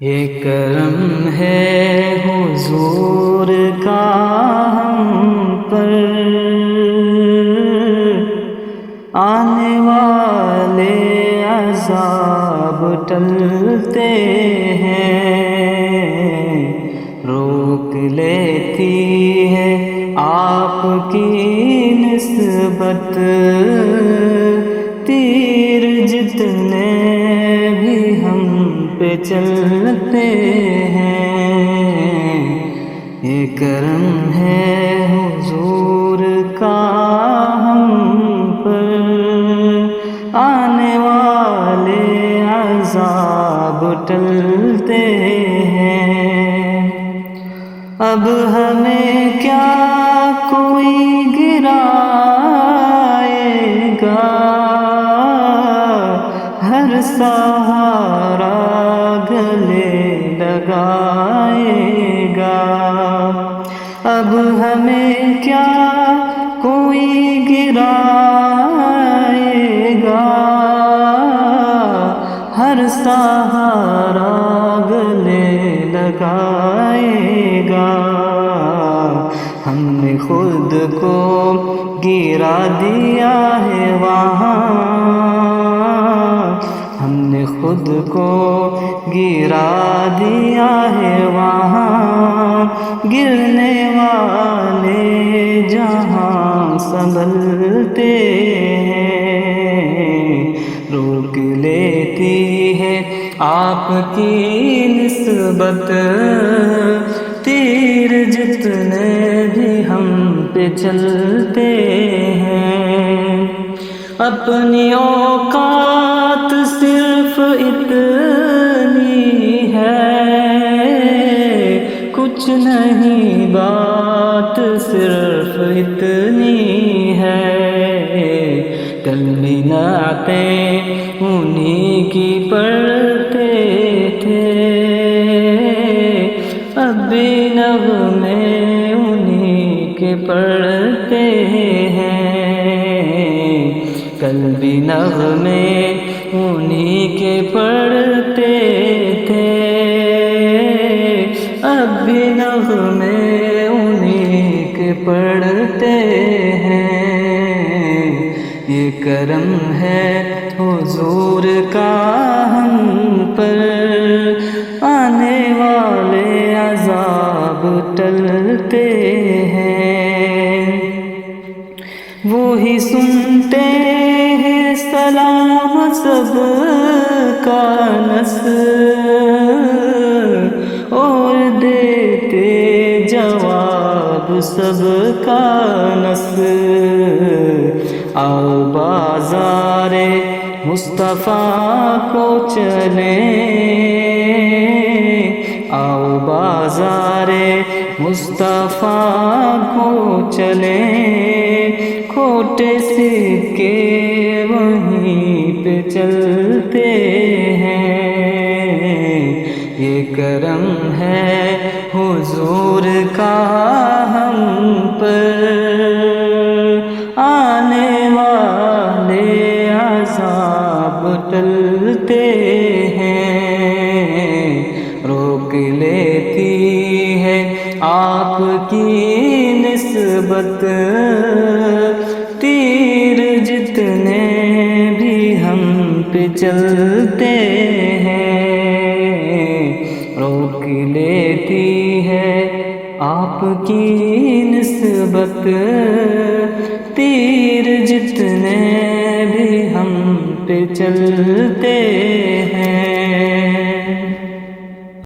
یہ کرم ہے حضور کا ہم پر، آنے والے عذاب ٹلتے ہیں، روک لیتی ہے آپ کی نسبت، تیر جتنے بھی ہم پہ چلتے ہیں۔ یہ کرم ہے حضور کا ہم پر، آنے والے عذاب ٹلتے ہیں۔ اب ہمیں کیا کوئی گرائے گا، ہر سہارا گلے لگائے گا۔ اب ہمیں کیا کوئی گرائے گا، ہر سہارا گلے لگائے گا۔ ہم نے خود کو گرا دیا ہے وہاں، ہم نے خود کو گرا دیا ہے وہاں، گرنے والے جہاں سنبھلتے ہیں۔ روک لیتی ہے آپ کی نسبت، تیر جتنے بھی ہم پہ چلتے ہیں۔ اپنی اوقات صرف اتنی ہے، کچھ نہیں بات صرف اتنی ہے۔ کلمی نعتیں انہی کی پڑھتے تھے، اب بھی نغمے انہی کے پڑھتے ہیں۔ کل بھی نغمے انہی کے پڑھتے تھے، اب بھی نغمے انہی کے پڑھتے ہیں۔ یہ کرم ہے حضور کا ہم پر، آنے والے عذاب ٹلتے ہیں۔ وہی سنتے ہیں سلام سب کا نثر، اور دیتے جواب سب کا نثر۔ آؤ بازار مصطفیٰ کو چلیں، آؤ بازار مصطفیٰ کو چلیں، کھوٹے سکے وہیں پہ چلتے ہیں۔ یہ کرم ہے حضور کا ہم پر، آنے والے عذاب ٹلتے ہیں۔ روک لیتی ہے آپ کی نسبت، تیر جتنے بھی ہم پہ چلتے ہیں۔ روک لیتی ہے آپ کی نسبت، تیر جتنے بھی ہم پہ چلتے ہیں۔